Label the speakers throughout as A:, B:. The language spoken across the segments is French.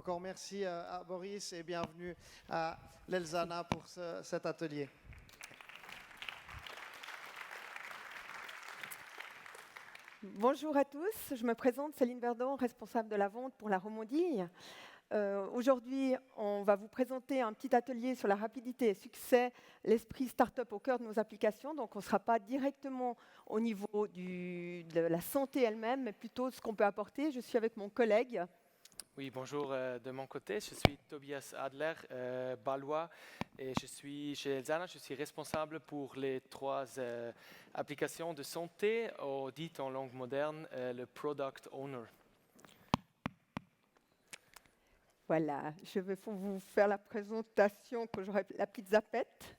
A: Encore merci à Boris et bienvenue à l'Elzana pour cet atelier.
B: Bonjour à tous, je me présente Céline Verdon, responsable de la vente pour la Romandie. Aujourd'hui, on va vous présenter un petit atelier sur la rapidité et succès, l'esprit start-up au cœur de nos applications. Donc, on ne sera pas directement au niveau de la santé elle-même, mais plutôt ce qu'on peut apporter. Je suis avec mon collègue.
C: Oui, bonjour de mon côté. Je suis Tobias Adler, balois, et je suis chez Elzana. Je suis responsable pour les 3 applications de santé, dit en langue moderne le Product Owner.
B: Voilà, je vais vous faire la présentation que j'aurai la petite zapette.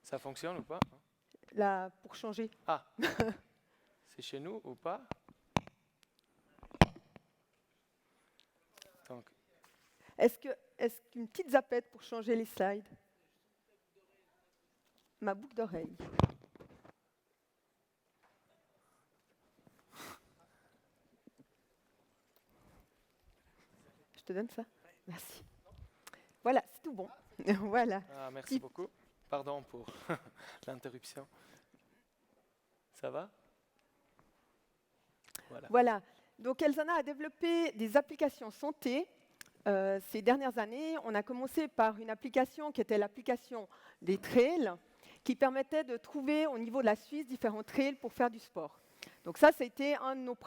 C: Ça fonctionne ou pas?
B: Là, pour changer.
C: Ah, c'est chez nous ou pas? Donc,
B: Est-ce qu'une petite zapette pour changer les slides? Ma boucle d'oreille. Je te donne ça? Merci. Voilà, c'est tout bon. Voilà.
C: merci beaucoup. Pardon pour l'interruption. Ça va?
B: Voilà. Donc, Elzana a développé des applications santé ces dernières années. On a commencé par une application qui était l'application des trails, qui permettait de trouver au niveau de la Suisse différents trails pour faire du sport. Donc ça a été notre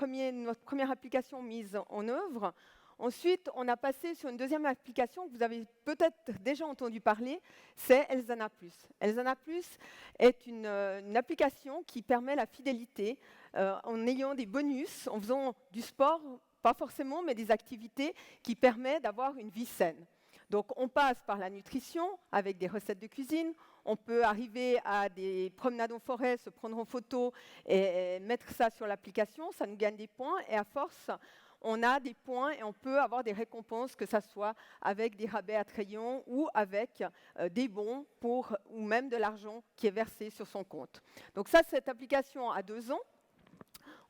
B: première application mise en œuvre. Ensuite, on a passé sur une deuxième application que vous avez peut-être déjà entendu parler, c'est Elzana Plus. Elzana Plus est une application qui permet la fidélité en ayant des bonus, en faisant du sport, pas forcément, mais des activités qui permettent d'avoir une vie saine. Donc on passe par la nutrition avec des recettes de cuisine, on peut arriver à des promenades en forêt, se prendre en photo et mettre ça sur l'application, ça nous gagne des points et à force, on a des points et on peut avoir des récompenses, que ce soit avec des rabais attrayants ou avec des bons ou même de l'argent qui est versé sur son compte. Donc ça, cette application a 2 ans.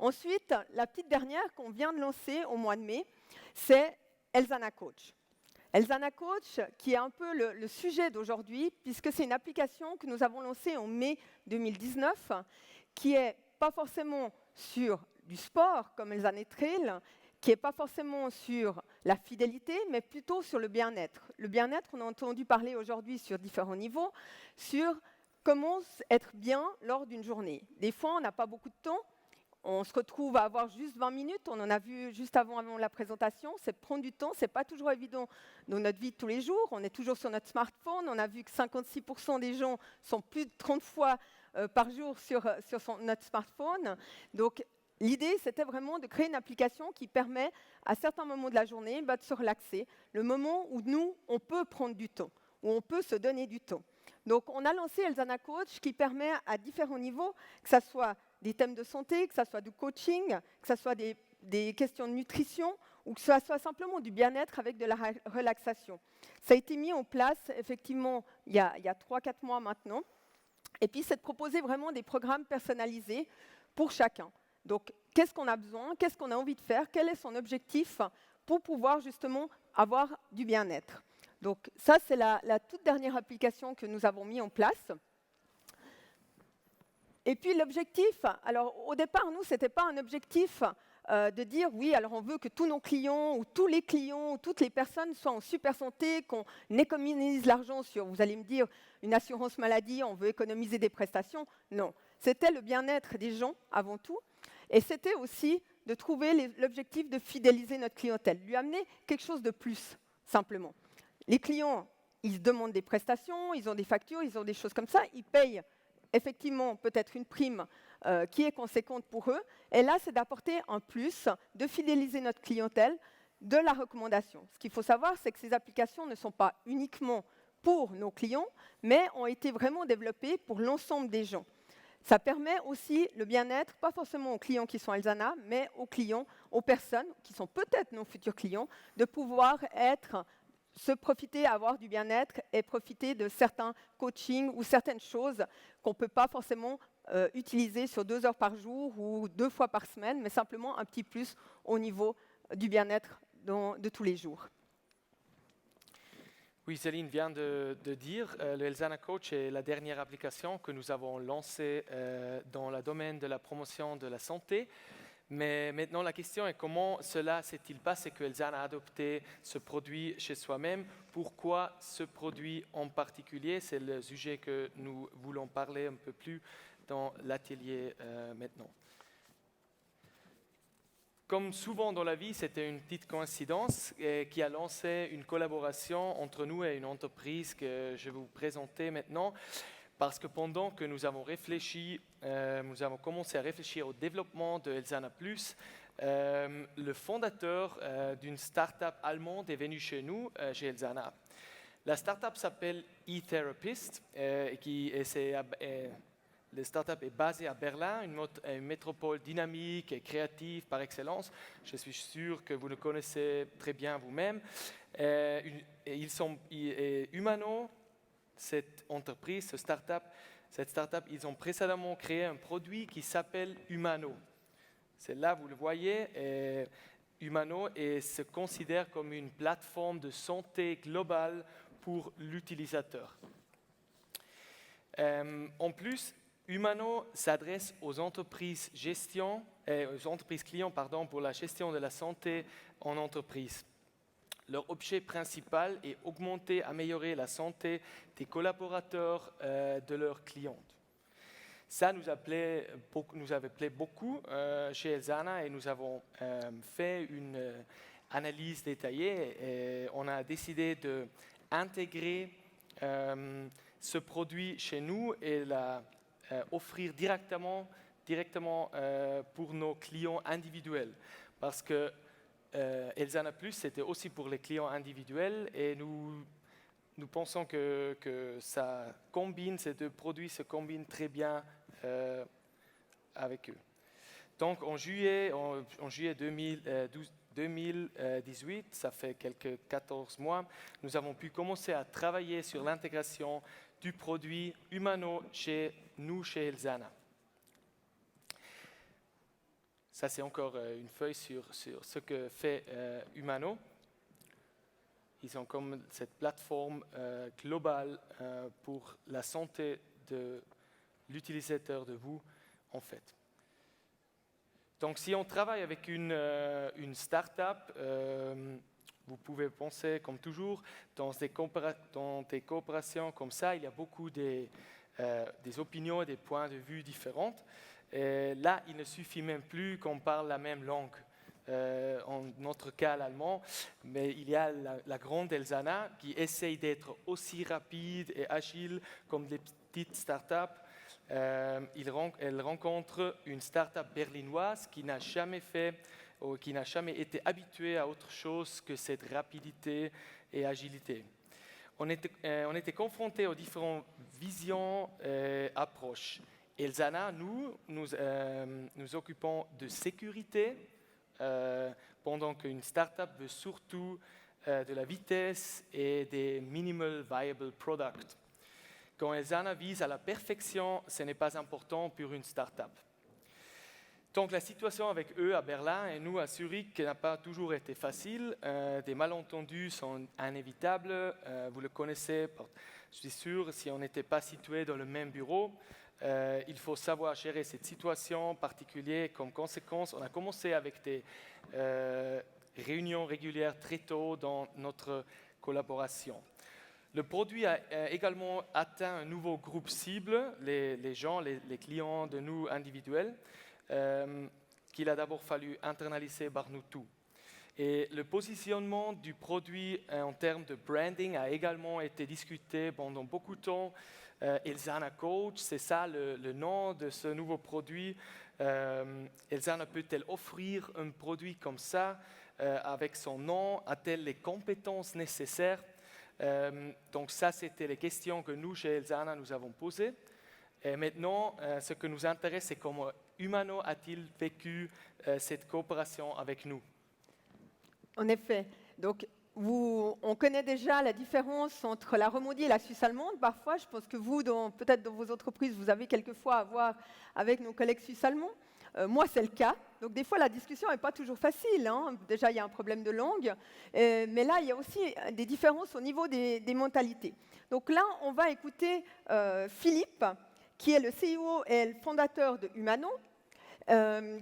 B: Ensuite, la petite dernière qu'on vient de lancer au mois de mai, c'est Elzana Coach. Elzana Coach, qui est un peu le sujet d'aujourd'hui, puisque c'est une application que nous avons lancée en mai 2019, qui n'est pas forcément sur du sport, comme Elzana Trail, qui n'est pas forcément sur la fidélité, mais plutôt sur le bien-être. Le bien-être, on a entendu parler aujourd'hui sur différents niveaux, sur comment être bien lors d'une journée. Des fois, on n'a pas beaucoup de temps, on se retrouve à avoir juste 20 minutes, on en a vu juste avant la présentation, c'est prendre du temps, ce n'est pas toujours évident dans notre vie de tous les jours, on est toujours sur notre smartphone, on a vu que 56% des gens sont plus de 30 fois par jour sur notre smartphone. Donc, l'idée, c'était vraiment de créer une application qui permet, à certains moments de la journée, de se relaxer, le moment où nous, on peut prendre du temps, où on peut se donner du temps. Donc, on a lancé Elzana Coach qui permet à différents niveaux, que ce soit des thèmes de santé, que ce soit du coaching, que ce soit des questions de nutrition ou que ce soit simplement du bien-être avec de la relaxation. Ça a été mis en place, effectivement, il y a 3-4 mois maintenant. Et puis, c'est de proposer vraiment des programmes personnalisés pour chacun. Donc, qu'est-ce qu'on a besoin? Qu'est-ce qu'on a envie de faire? Quel est son objectif pour pouvoir justement avoir du bien-être? Donc, ça, c'est la toute dernière application que nous avons mis en place. Et puis, l'objectif, alors au départ, nous, ce n'était pas un objectif de dire, oui, alors on veut que tous nos clients, ou tous les clients, ou toutes les personnes soient en super santé, qu'on économise l'argent sur, vous allez me dire, une assurance maladie, on veut économiser des prestations. Non, c'était le bien-être des gens avant tout. Et c'était aussi de trouver l'objectif de fidéliser notre clientèle, lui amener quelque chose de plus, simplement. Les clients, ils demandent des prestations, ils ont des factures, ils ont des choses comme ça, ils payent effectivement peut-être une prime qui est conséquente pour eux. Et là, c'est d'apporter un plus, de fidéliser notre clientèle, de la recommandation. Ce qu'il faut savoir, c'est que ces applications ne sont pas uniquement pour nos clients, mais ont été vraiment développées pour l'ensemble des gens. Ça permet aussi le bien-être, pas forcément aux clients qui sont Elzana, mais aux clients, aux personnes qui sont peut-être nos futurs clients, de pouvoir se profiter, avoir du bien-être et profiter de certains coachings ou certaines choses qu'on ne peut pas forcément utiliser sur 2 heures par jour ou 2 fois par semaine, mais simplement un petit plus au niveau du bien-être de tous les jours.
C: Oui, Céline vient de dire, le Elzana Coach est la dernière application que nous avons lancée dans le domaine de la promotion de la santé. Mais maintenant, la question est comment cela s'est-il passé que Elzana a adopté ce produit chez soi-même? Pourquoi ce produit en particulier? C'est le sujet que nous voulons parler un peu plus dans l'atelier maintenant. Comme souvent dans la vie, c'était une petite coïncidence qui a lancé une collaboration entre nous et une entreprise que je vais vous présenter maintenant. Parce que pendant que nous avons réfléchi, nous avons commencé à réfléchir au développement de Elzana Plus, le fondateur d'une start-up allemande est venu chez nous, chez Elzana. La start-up s'appelle eTherapist, la start-up est basée à Berlin, une métropole dynamique et créative par excellence. Je suis sûr que vous le connaissez très bien vous-même. Humano, cette entreprise, cette start-up, ils ont précédemment créé un produit qui s'appelle Humano. C'est là, vous le voyez, Humano se considère comme une plateforme de santé globale pour l'utilisateur. En plus, Humano s'adresse aux entreprises clients pour la gestion de la santé en entreprise. Leur objet principal est augmenter, améliorer la santé des collaborateurs de leurs clients. Ça nous avait plu beaucoup chez Elzana et nous avons fait une analyse détaillée et on a décidé d'intégrer ce produit chez nous et offrir directement pour nos clients individuels. Parce que Elzana Plus, c'était aussi pour les clients individuels et nous pensons que ces deux produits se combinent très bien avec eux. Donc en juillet 2018, ça fait quelques 14 mois, nous avons pu commencer à travailler sur l'intégration du produit Humano chez Elzana. Ça, c'est encore une feuille sur ce que fait Humano. Ils ont comme cette plateforme globale pour la santé de l'utilisateur de vous, en fait. Donc, si on travaille avec une start-up, vous pouvez penser, comme toujours, dans des coopérations comme ça, il y a beaucoup des opinions et des points de vue différents. Et là, il ne suffit même plus qu'on parle la même langue. En notre cas, l'allemand, mais il y a la grande Elzana qui essaye d'être aussi rapide et agile comme les petites startups. Elle rencontre une start-up berlinoise qui n'a jamais été habituée à autre chose que cette rapidité et agilité. On était confrontés aux différentes visions et approches. Elzana, nous occupons de sécurité, pendant qu'une start-up veut surtout de la vitesse et des minimal viable products. Quand Elzana vise à la perfection, ce n'est pas important pour une start-up. Donc la situation avec eux à Berlin et nous à Zurich n'a pas toujours été facile. Des malentendus sont inévitables. Vous le connaissez, je suis sûr, si on n'était pas situé dans le même bureau. Il faut savoir gérer cette situation particulière. Comme conséquence, on a commencé avec des réunions régulières très tôt dans notre collaboration. Le produit a également atteint un nouveau groupe cible, les clients de nous individuels, qu'il a d'abord fallu internaliser par nous tous. Et le positionnement du produit en termes de branding a également été discuté pendant beaucoup de temps. Elzana Coach, c'est ça le nom de ce nouveau produit. Elzana peut-elle offrir un produit comme ça avec son nom? A-t-elle les compétences nécessaires? Donc ça, c'était les questions que nous, chez Elzana, nous avons posées. Et maintenant, ce que nous intéresse, c'est comment Humano a-t-il vécu cette coopération avec nous?
B: En effet. Donc, on connaît déjà la différence entre la Romandie et la Suisse allemande. Parfois, je pense que vous, peut-être dans vos entreprises, vous avez quelquefois à voir avec nos collègues suisses allemands. Moi, c'est le cas. Donc des fois, la discussion n'est pas toujours facile, hein. Déjà, il y a un problème de langue, mais là, il y a aussi des différences au niveau des mentalités. Donc là, on va écouter Philippe, qui est le CEO et le fondateur de Humano,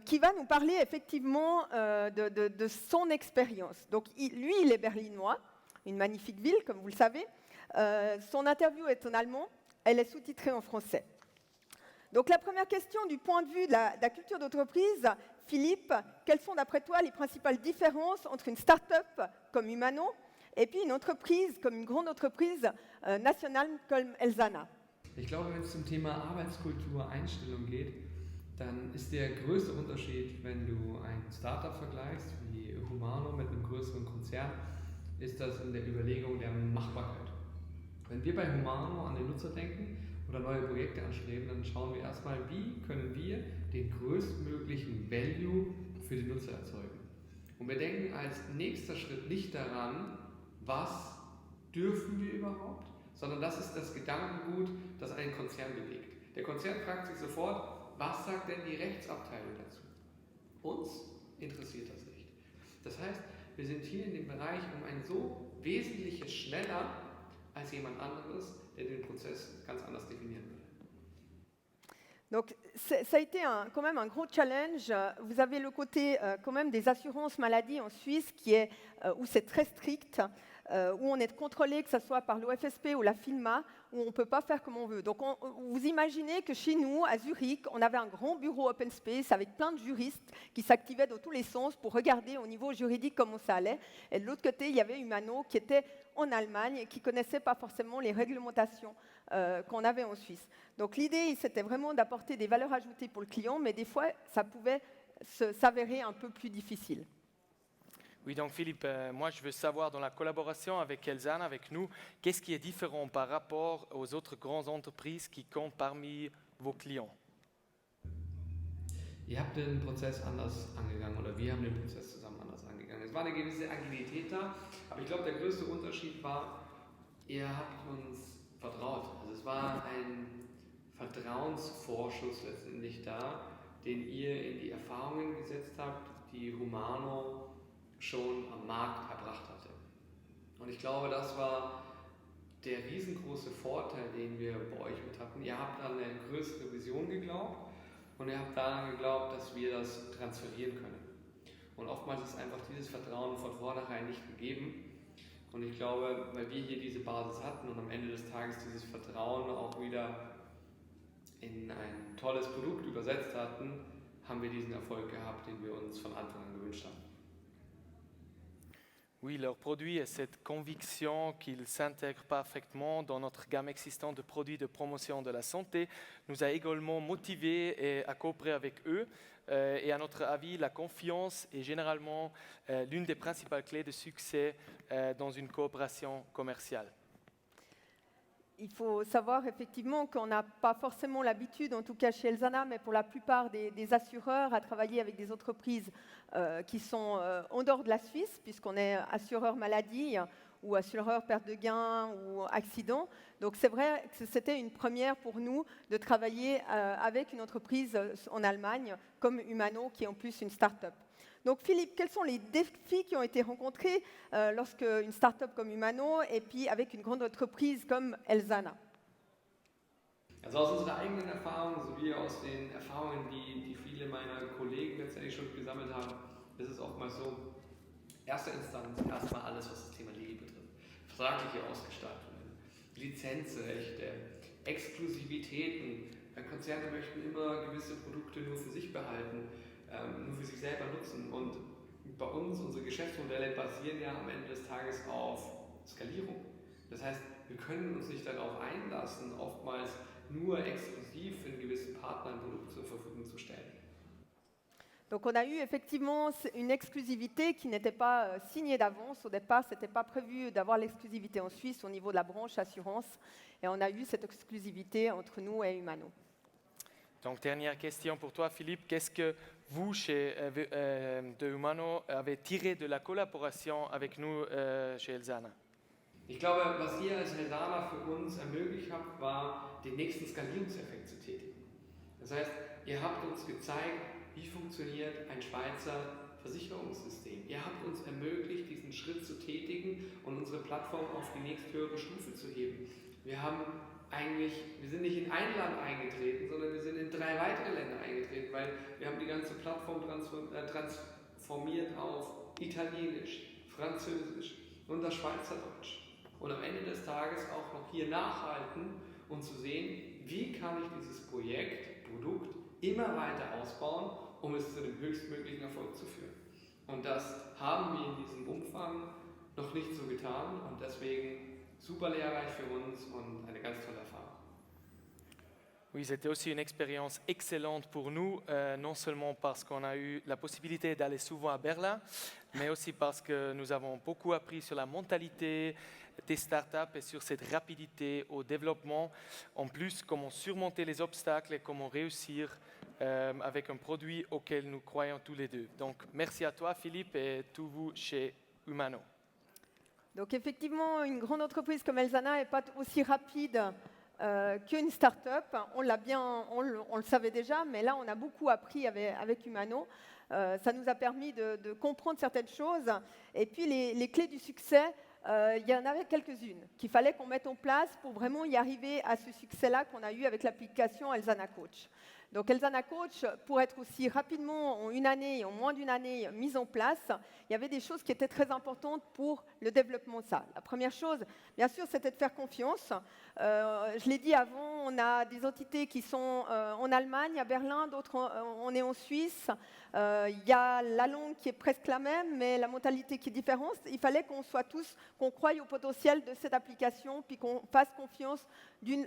B: qui va nous parler effectivement de son expérience. Donc lui, il est berlinois, une magnifique ville, comme vous le savez. Son interview est en allemand, elle est sous-titrée en français. Donc la première question du point de vue de la culture d'entreprise, Philippe, quelles sont d'après toi les principales différences entre une start-up comme Humano et puis une entreprise comme une grande entreprise nationale comme Elzana?
D: Ich glaube, wenn es zum Thema Arbeitskultur, Einstellung geht, dann ist der größte Unterschied, wenn du ein Startup vergleichst, wie Humano mit einem größeren Konzern, ist das in der Überlegung der Machbarkeit. Wenn wir bei Humano an den Nutzer denken oder neue Projekte anstreben, dann schauen wir erstmal, wie können wir den größtmöglichen Value für die Nutzer erzeugen. Und wir denken als nächster Schritt nicht daran, was dürfen wir überhaupt, sondern das ist das Gedankengut, das einen Konzern bewegt. Der Konzern fragt sich sofort, was sagt denn die Rechtsabteilung dazu? Uns interessiert das nicht. Das heißt, wir sind hier in dem Bereich um ein so wesentliches schneller als jemand anderes, der den Prozess ganz anders definieren würde.
B: Donc, ça a été quand même un gros challenge. Vous avez le côté quand même des assurances maladie en Suisse où c'est très strict, où on est contrôlé, que ce soit par l'OFSP ou la FINMA, où on ne peut pas faire comme on veut. Donc, vous imaginez que chez nous, à Zurich, on avait un grand bureau open space avec plein de juristes qui s'activaient dans tous les sens pour regarder au niveau juridique comment ça allait. Et de l'autre côté, il y avait Humano qui était en Allemagne et qui ne connaissait pas forcément les réglementations qu'on avait en Suisse. Donc, l'idée, c'était vraiment d'apporter des valeurs ajoutées pour le client, mais des fois, ça pouvait s'avérer un peu plus difficile.
C: Oui, donc Philippe, moi je veux savoir dans la collaboration avec Elzana, avec nous, qu'est-ce qui est différent par rapport aux autres grandes entreprises qui comptent parmi vos clients?
D: Ihr habt den Prozess anders angegangen oder wir haben den Prozess zusammen anders angegangen. Es war eine gewisse Agilität da, aber ich glaube, der größte Unterschied war, ihr habt uns vertraut. Also es war ein Vertrauensvorschuss letztendlich da, den ihr in die Erfahrungen gesetzt habt, die Humano schon am Markt erbracht hatte. Und ich glaube, das war der riesengroße Vorteil, den wir bei euch mit hatten. Ihr habt an eine größere Vision geglaubt und ihr habt daran geglaubt, dass wir das transferieren können. Und oftmals ist einfach dieses Vertrauen von vornherein nicht gegeben. Und ich glaube, weil wir hier diese Basis hatten und am Ende des Tages dieses Vertrauen auch wieder in ein tolles Produkt übersetzt hatten, haben wir diesen Erfolg gehabt, den wir uns von Anfang an gewünscht haben.
C: Oui, leur produit et cette conviction qu'ils s'intègrent parfaitement dans notre gamme existante de produits de promotion de la santé nous a également motivés à coopérer avec eux. Et à notre avis, la confiance est généralement l'une des principales clés de succès dans une coopération commerciale.
B: Il faut savoir effectivement qu'on n'a pas forcément l'habitude, en tout cas chez Elzana, mais pour la plupart des assureurs, à travailler avec des entreprises qui sont en dehors de la Suisse, puisqu'on est assureur maladie ou assureur perte de gain ou accident. Donc c'est vrai que c'était une première pour nous de travailler avec une entreprise en Allemagne comme Humano, qui est en plus une start-up. Donc Philippe, quels sont les défis qui ont été rencontrés lorsque une start-up comme Humano et puis avec une grande entreprise comme Elzana?
D: Also aus unserer eigenen Erfahrung sowie aus den Erfahrungen, die viele meiner Kollegen letztendlich schon gesammelt haben, ist es oftmals so, erste Instanz erstmal alles, was das Thema Legal betrifft. Vertragliche Ausgestaltungen, Lizenzrechte, Exklusivitäten. Konzerne möchten immer gewisse Produkte nur für sich behalten, nur für sich selber nutzen. Und bei uns, unsere Geschäftsmodelle basieren ja am Ende des Tages auf Skalierung. Das heißt, wir können uns nicht darauf einlassen, oftmals nur exklusiv für einen gewissen Partner ein Produkt zur Verfügung zu stellen.
B: Donc on a eu effectivement une exclusivité qui n'était pas signée d'avance. Au départ, ce n'était pas prévu d'avoir l'exclusivité en Suisse au niveau de la branche assurance. Et on a eu cette exclusivité entre nous et Humano.
C: Donc, dernière question pour toi, Philippe. Qu'est-ce que vous, de Humano, avez tiré de la collaboration avec nous chez Elzana?
D: Ich glaube, was ihr als Elzana für uns ermöglicht habt, war, den nächsten Skalierungseffekt zu tätigen. Das heißt, ihr habt uns gezeigt, wie funktioniert ein Schweizer Versicherungssystem. Ihr habt uns ermöglicht, diesen Schritt zu tätigen und unsere Plattform auf die nächsthöhere Stufe zu heben. Wir sind nicht in ein Land eingetreten, sondern wir sind in 3 weitere Länder eingetreten, weil wir haben die ganze Plattform transformiert auf Italienisch, Französisch und das Schweizerdeutsch. Und am Ende des Tages auch noch hier nachhalten und zu sehen, wie kann ich dieses Produkt immer weiter ausbauen, um es zu dem höchstmöglichen Erfolg zu führen. Und das haben wir in diesem Umfang noch nicht so getan und deswegen super lehrreich für uns und eine ganz tolle Erfahrung.
C: Oui, c'était aussi une expérience excellente pour nous, non seulement parce qu'on a eu la possibilité d'aller souvent à Berlin, mais aussi parce que nous avons beaucoup appris sur la mentalité des startups et sur cette rapidité au développement. En plus, comment surmonter les obstacles et comment réussir avec un produit auquel nous croyons tous les deux. Donc, merci à toi, Philippe, et tous vous chez Humano.
B: Donc effectivement, une grande entreprise comme Elzana n'est pas aussi rapide qu'une start-up. On le savait déjà, mais là, on a beaucoup appris avec Humano. Ça nous a permis de comprendre certaines choses. Et puis, les clés du succès, il y en avait quelques-unes qu'il fallait qu'on mette en place pour vraiment y arriver à ce succès-là qu'on a eu avec l'application Elzana Coach. Donc Elzana Coach, pour être aussi rapidement, en une année, en moins d'une année, mise en place, il y avait des choses qui étaient très importantes pour le développement de ça. La première chose, bien sûr, c'était de faire confiance. Je l'ai dit avant, on a des entités qui sont en Allemagne, à Berlin, d'autres on est en Suisse. Il y a la langue qui est presque la même, mais la mentalité qui est différente. Il fallait qu'on croie au potentiel de cette application, puis qu'on fasse confiance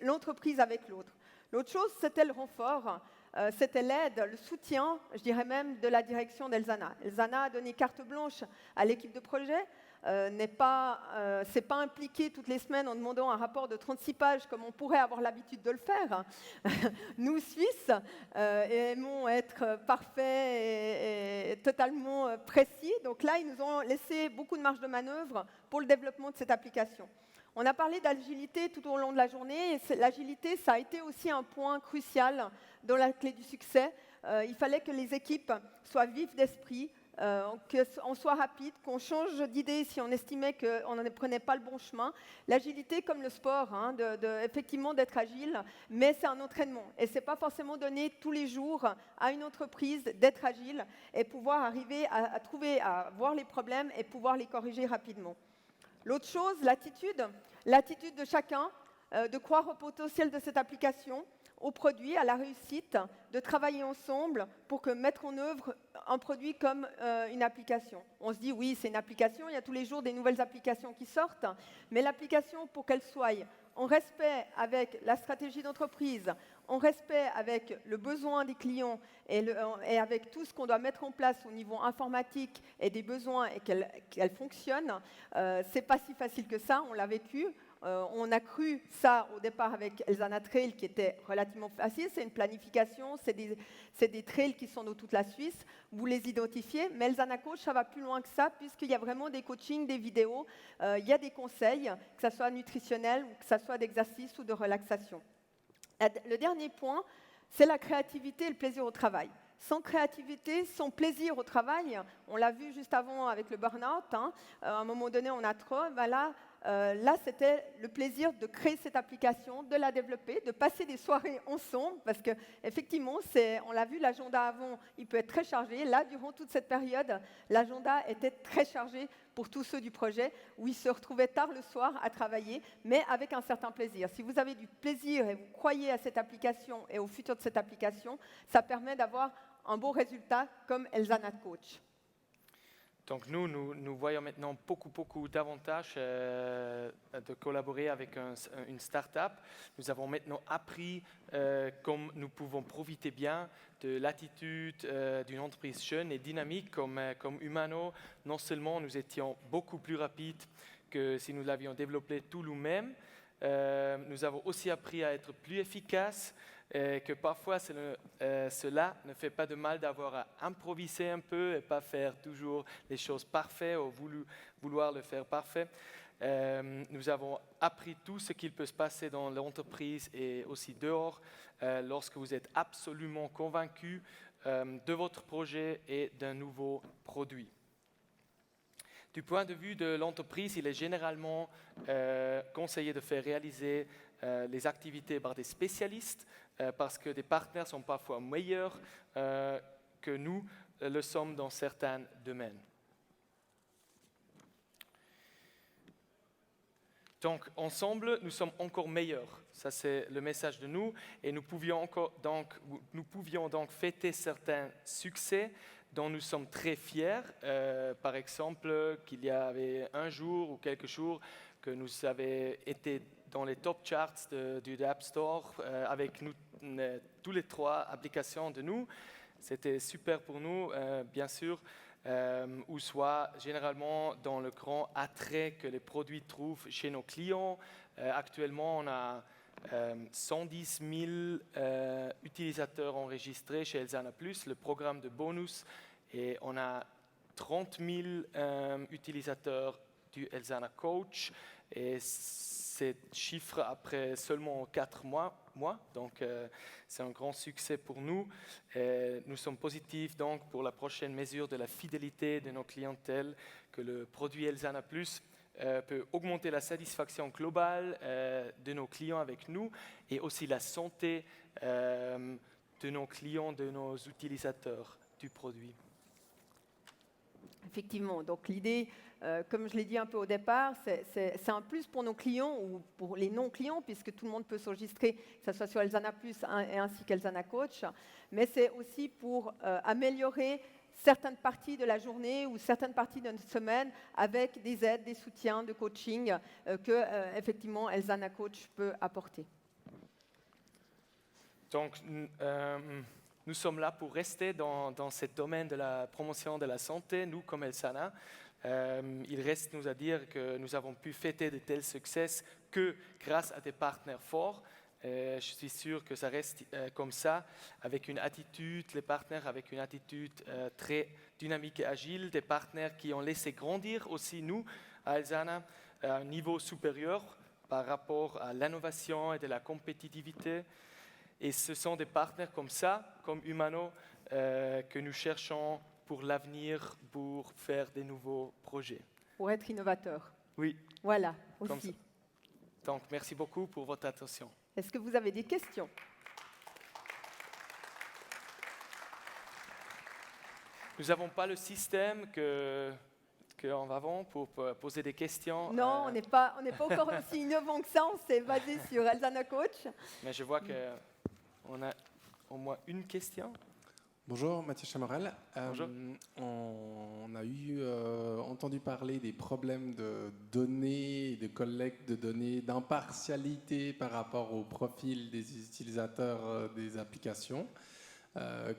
B: l'entreprise avec l'autre. L'autre chose, c'était le renfort. C'était l'aide, le soutien, je dirais même, de la direction d'Elzana. Elzana a donné carte blanche à l'équipe de projet, s'est pas impliqué toutes les semaines en demandant un rapport de 36 pages comme on pourrait avoir l'habitude de le faire. Nous, Suisses, aimons être parfaits et totalement précis. Donc là, ils nous ont laissé beaucoup de marge de manœuvre pour le développement de cette application. On a parlé d'agilité tout au long de la journée, et l'agilité, ça a été aussi un point crucial dans la clé du succès. Il fallait que les équipes soient vives d'esprit, qu'on soit rapide, qu'on change d'idée si on estimait qu'on ne prenait pas le bon chemin. L'agilité, comme le sport, effectivement d'être agile, mais c'est un entraînement. Et ce n'est pas forcément donné tous les jours à une entreprise d'être agile et pouvoir arriver à voir les problèmes et pouvoir les corriger rapidement. L'autre chose, l'attitude de chacun, de croire au potentiel de cette application, au produit, à la réussite, de travailler ensemble pour mettre en œuvre un produit comme une application. On se dit, oui, c'est une application, il y a tous les jours des nouvelles applications qui sortent, mais l'application, pour qu'elle soit en respect avec la stratégie d'entreprise, en respect avec le besoin des clients et avec tout ce qu'on doit mettre en place au niveau informatique et des besoins et qu'elle fonctionne, c'est pas si facile que ça, on l'a vécu. On a cru ça au départ avec Elzana Trail qui était relativement facile, c'est une planification, c'est des trails qui sont dans toute la Suisse, vous les identifiez, mais Elzana Coach, ça va plus loin que ça puisqu'il y a vraiment des coachings, des vidéos, il y a des conseils, que ce soit nutritionnel ou que ce soit d'exercice ou de relaxation. Le dernier point, c'est la créativité et le plaisir au travail. Sans créativité, sans plaisir au travail, on l'a vu juste avant avec le burn-out, à un moment donné on a trop, là, c'était le plaisir de créer cette application, de la développer, de passer des soirées ensemble, parce qu'effectivement, on l'a vu, l'agenda avant, il peut être très chargé. Là, durant toute cette période, l'agenda était très chargé pour tous ceux du projet, où ils se retrouvaient tard le soir à travailler, mais avec un certain plaisir. Si vous avez du plaisir et vous croyez à cette application et au futur de cette application, ça permet d'avoir un bon résultat comme Elzana Coach.
C: Donc nous voyons maintenant beaucoup d'avantages de collaborer avec une start-up. Nous avons maintenant appris comme nous pouvons profiter bien de l'attitude d'une entreprise jeune et dynamique comme Humano. Non seulement nous étions beaucoup plus rapides que si nous l'avions développé tout nous-mêmes, nous avons aussi appris à être plus efficaces, que parfois cela ne fait pas de mal d'avoir à improviser un peu et pas faire toujours les choses parfaites ou vouloir le faire parfait. Nous avons appris tout ce qu'il peut se passer dans l'entreprise et aussi dehors lorsque vous êtes absolument convaincu de votre projet et d'un nouveau produit. Du point de vue de l'entreprise, il est généralement conseillé de faire réaliser les activités par des spécialistes parce que des partenaires sont parfois meilleurs que nous le sommes dans certains domaines. Donc, ensemble, nous sommes encore meilleurs. Ça, c'est le message de nous. Et nous pouvions donc fêter certains succès dont nous sommes très fiers. Par exemple, qu'il y avait un jour ou quelques jours que nous avions été dans les top charts du App Store avec nous, tous les 3 applications de nous. C'était super pour nous, bien sûr. Ou soit généralement dans le grand attrait que les produits trouvent chez nos clients. Actuellement, on a 110 000 utilisateurs enregistrés chez Elzana+, le programme de bonus, et on a 30 000 utilisateurs du Elzana Coach, et ces chiffres après seulement 4 mois, donc c'est un grand succès pour nous. Nous sommes positifs donc pour la prochaine mesure de la fidélité de nos clientèles, que le produit Elzana+ peut augmenter la satisfaction globale de nos clients avec nous et aussi la santé de nos clients, de nos utilisateurs du produit.
B: Effectivement, donc l'idée, comme je l'ai dit un peu au départ, c'est un plus pour nos clients ou pour les non-clients, puisque tout le monde peut s'enregistrer, que ce soit sur Elzana+, et ainsi qu'Elzana Coach, mais c'est aussi pour améliorer certaines parties de la journée ou certaines parties de notre semaine avec des aides, des soutiens de coaching que effectivement Elzana Coach peut apporter.
C: Donc, nous sommes là pour rester dans ce domaine de la promotion de la santé, nous comme Elzana. Il reste nous à dire que nous avons pu fêter de tels succès que grâce à des partenaires forts. Je suis sûr que ça reste comme ça, avec une attitude, les partenaires avec une attitude très dynamique et agile, des partenaires qui ont laissé grandir aussi nous, à Elzana, à un niveau supérieur par rapport à l'innovation et de la compétitivité. Et ce sont des partenaires comme ça, comme Humano, que nous cherchons pour l'avenir, pour faire des nouveaux projets.
B: Pour être innovateur.
C: Oui.
B: Voilà,
C: Comme
B: aussi.
C: ça. Donc, merci beaucoup pour votre attention.
B: Est-ce que vous avez des questions?
C: Nous n'avons pas le système qu'en avant pour poser des questions.
B: Non, on n'est pas encore aussi innovant que ça, on s'est basé sur Elzana Coach.
C: Mais je vois qu'on a au moins une question.
E: Bonjour, Mathieu Chamorel.
C: Bonjour.
E: On a entendu parler des problèmes de données, de collecte de données, d'impartialité par rapport au profil des utilisateurs des applications.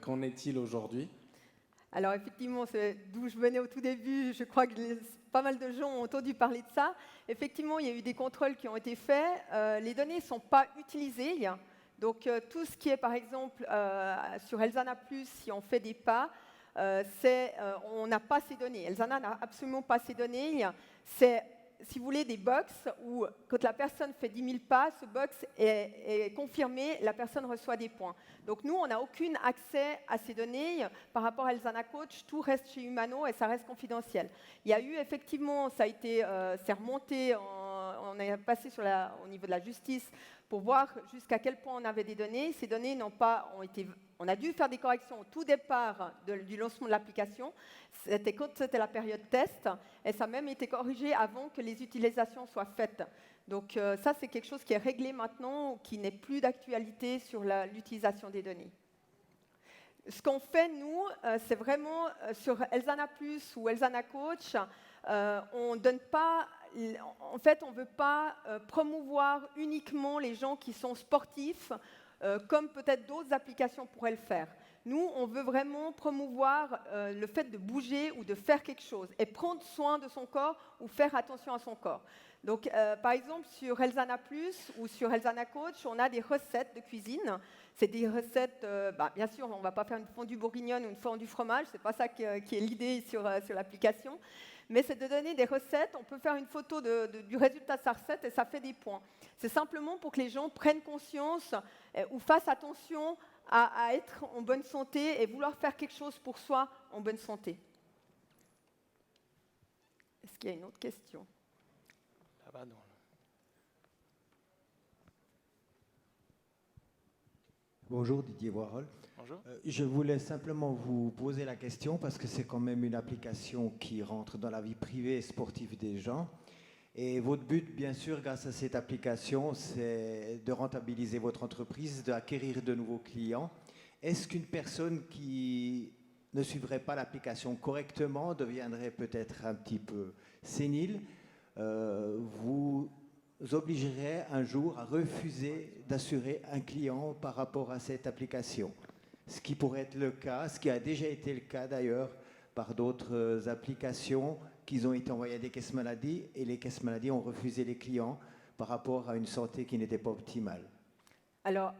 E: Qu'en est-il aujourd'hui ?
B: Alors effectivement, c'est d'où je venais au tout début, je crois que pas mal de gens ont entendu parler de ça. Effectivement, il y a eu des contrôles qui ont été faits. Les données ne sont pas utilisées. Donc tout ce qui est par exemple sur Elzana+, si on fait des pas, on n'a pas ces données. Elzana n'a absolument pas ces données. C'est, si vous voulez, des box où quand la personne fait 10 000 pas, ce box est confirmé, la personne reçoit des points. Donc nous, on n'a aucun accès à ces données. Par rapport à Elzana Coach, tout reste chez Humano et ça reste confidentiel. Il y a eu effectivement, c'est remonté, on est passé au niveau de la justice pour voir jusqu'à quel point on avait des données. Ces données on a dû faire des corrections au tout départ du lancement de l'application. C'était la période test, et ça a même été corrigé avant que les utilisations soient faites. Donc ça, c'est quelque chose qui est réglé maintenant, qui n'est plus d'actualité sur l'utilisation des données. Ce qu'on fait, nous, c'est vraiment sur Elzana+ ou Elzana Coach, on donne pas. En fait, on ne veut pas promouvoir uniquement les gens qui sont sportifs, comme peut-être d'autres applications pourraient le faire. Nous, on veut vraiment promouvoir le fait de bouger ou de faire quelque chose et prendre soin de son corps ou faire attention à son corps. Donc, par exemple, sur Elzana+ ou sur Elzana Coach, on a des recettes de cuisine. C'est des recettes, bien sûr, on ne va pas faire une fondue bourguignonne ou une fondue fromage, ce n'est pas ça qui est l'idée sur l'application. Mais c'est de donner des recettes, on peut faire une photo du résultat de sa recette et ça fait des points. C'est simplement pour que les gens prennent conscience ou fassent attention à être en bonne santé et vouloir faire quelque chose pour soi en bonne santé. Est-ce qu'il y a une autre question?
C: Là-bas, dans le-
F: Bonjour Didier Voirol.
C: Bonjour.
F: Je voulais simplement vous poser la question parce que c'est quand même une application qui rentre dans la vie privée et sportive des gens. Et votre but, bien sûr, grâce à cette application, c'est de rentabiliser votre entreprise, d'acquérir de nouveaux clients. Est-ce qu'une personne qui ne suivrait pas l'application correctement deviendrait peut-être un petit peu sénile, vous obligerait un jour à refuser d'assurer un client par rapport à cette application? Ce qui pourrait être le cas, ce qui a déjà été le cas d'ailleurs par d'autres applications qui ont été envoyées à des caisses maladies et les caisses maladies ont refusé les clients par rapport à une santé qui n'était pas optimale.
B: Alors,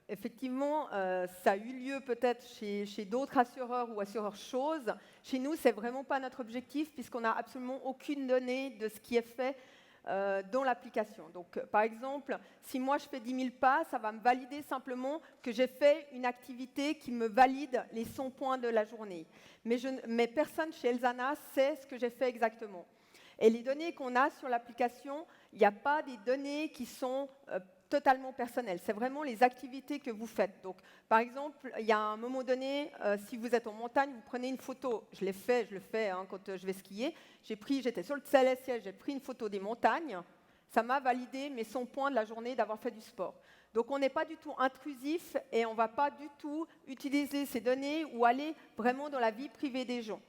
B: effectivement, ça a eu lieu peut-être chez d'autres assureurs ou assureurs choses. Chez nous, ce n'est vraiment pas notre objectif puisqu'on n'a absolument aucune donnée de ce qui est fait dans l'application. Donc, par exemple, si moi je fais 10 000 pas, ça va me valider simplement que j'ai fait une activité qui me valide les 100 points de la journée. Mais personne chez Elzana sait ce que j'ai fait exactement. Et les données qu'on a sur l'application, il n'y a pas des données qui sont totalement personnelles. C'est vraiment les activités que vous faites. Donc, par exemple, il y a un moment donné, si vous êtes en montagne, vous prenez une photo. Je le fais hein, quand je vais skier. J'étais sur le siège, j'ai pris une photo des montagnes. Ça m'a validé mes 100 points de la journée d'avoir fait du sport. Donc, on n'est pas du tout intrusif et on ne va pas du tout utiliser ces données ou aller vraiment dans la vie privée des gens.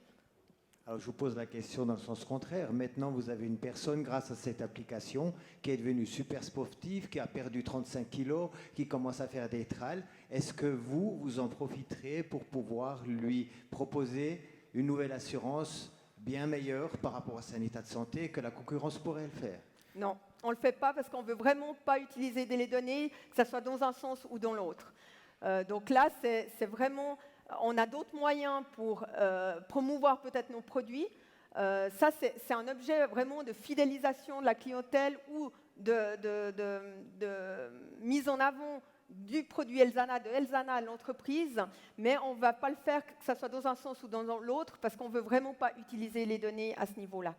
F: Alors je vous pose la question dans le sens contraire. Maintenant, vous avez une personne, grâce à cette application, qui est devenue super sportive, qui a perdu 35 kilos, qui commence à faire des trails. Est-ce que vous en profiterez pour pouvoir lui proposer une nouvelle assurance bien meilleure par rapport à son état de santé que la concurrence pourrait le faire?
B: Non, on ne le fait pas parce qu'on ne veut vraiment pas utiliser les données, que ce soit dans un sens ou dans l'autre. Donc là, c'est vraiment... On a d'autres moyens pour promouvoir peut-être nos produits. Ça, c'est un objet vraiment de fidélisation de la clientèle ou de mise en avant du produit Elzana, de Elzana à l'entreprise, mais on ne va pas le faire que ce soit dans un sens ou dans l'autre parce qu'on ne veut vraiment pas utiliser les données à ce niveau-là.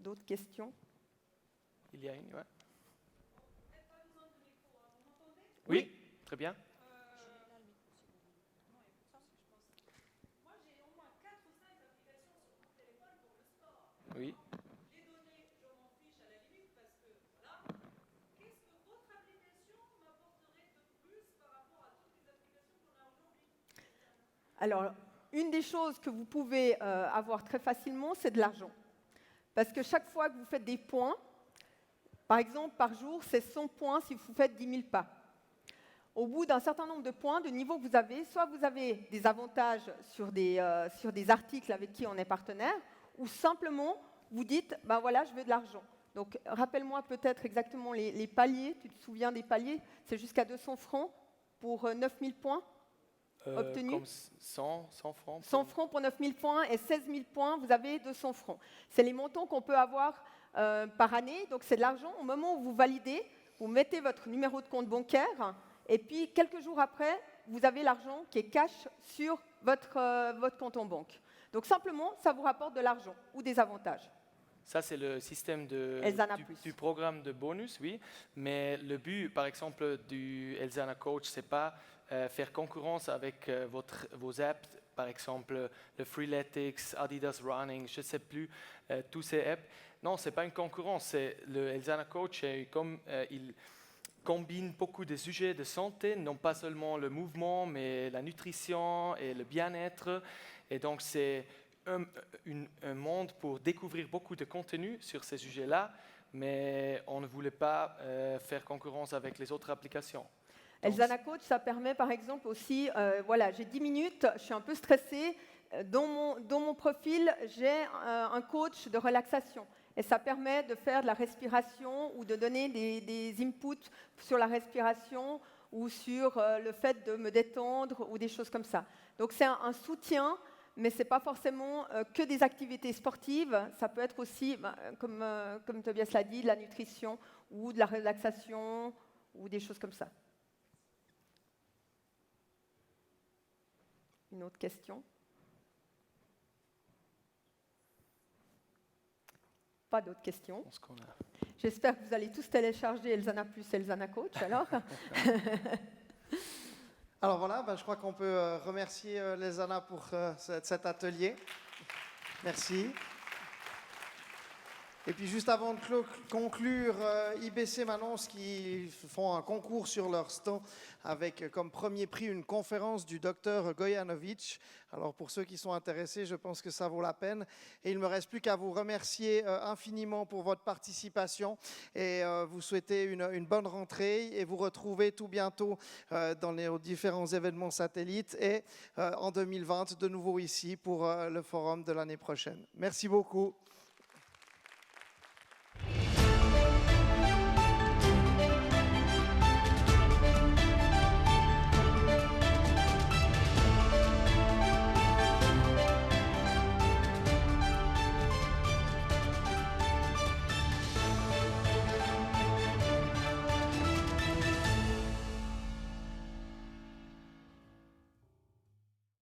B: D'autres questions?
C: Il y a une, ouais. Oui, très bien.
G: Moi, j'ai au moins 4 ou 5 applications sur mon téléphone pour le sport.
C: Oui.
G: Les données, je m'en fiche à la limite parce que, voilà. Qu'est-ce que votre application m'apporterait de plus par rapport à toutes les applications qu'on a aujourd'hui?
B: Alors, une des choses que vous pouvez avoir très facilement, c'est de l'argent. Parce que chaque fois que vous faites des points, par exemple, par jour, c'est 100 points si vous faites 10 000 pas. Au bout d'un certain nombre de points, de niveau que vous avez, soit vous avez des avantages sur des articles avec qui on est partenaire, ou simplement vous dites, ben voilà, je veux de l'argent. Donc rappelle-moi peut-être exactement les paliers, tu te souviens des paliers? C'est jusqu'à 200 francs pour 9 000 points obtenus.
C: Comme 100 francs.
B: 100 francs pour 9 000 points et 16 000 points, vous avez 200 francs. C'est les montants qu'on peut avoir par année, donc c'est de l'argent. Au moment où vous validez, vous mettez votre numéro de compte bancaire, et puis, quelques jours après, vous avez l'argent qui est cash sur votre compte en banque. Donc, simplement, ça vous rapporte de l'argent ou des avantages.
C: Ça, c'est le système du programme de bonus, oui. Mais le but, par exemple, du Elzana Coach, ce n'est pas faire concurrence avec vos apps, par exemple, le Freeletics, Adidas Running, je ne sais plus, tous ces apps. Non, ce n'est pas une concurrence. Le Elzana Coach, comme il combine beaucoup de sujets de santé, non pas seulement le mouvement, mais la nutrition et le bien-être. Et donc, c'est un monde pour découvrir beaucoup de contenu sur ces sujets-là, mais on ne voulait pas faire concurrence avec les autres applications.
B: Elzana Coach, ça permet par exemple aussi, voilà, j'ai 10 minutes, je suis un peu stressée, dans mon profil, j'ai un coach de relaxation. Et ça permet de faire de la respiration ou de donner des inputs sur la respiration ou sur le fait de me détendre ou des choses comme ça. Donc c'est un soutien, mais ce n'est pas forcément que des activités sportives, ça peut être aussi, comme Tobias l'a dit, de la nutrition ou de la relaxation ou des choses comme ça. Une autre question? Pas d'autres questions.
C: Je pense qu'on a-
B: J'espère que vous allez tous télécharger Elzana Plus, Elzana Coach alors.
A: Alors voilà, je crois qu'on peut remercier Lelzana pour cet atelier. Merci. Et puis juste avant de conclure, IBC m'annonce qu'ils font un concours sur leur stand avec comme premier prix une conférence du docteur Gojanovic. Alors pour ceux qui sont intéressés, je pense que ça vaut la peine. Et il ne me reste plus qu'à vous remercier infiniment pour votre participation et vous souhaiter une bonne rentrée et vous retrouver tout bientôt dans les différents événements satellites et en 2020 de nouveau ici pour le forum de l'année prochaine. Merci beaucoup.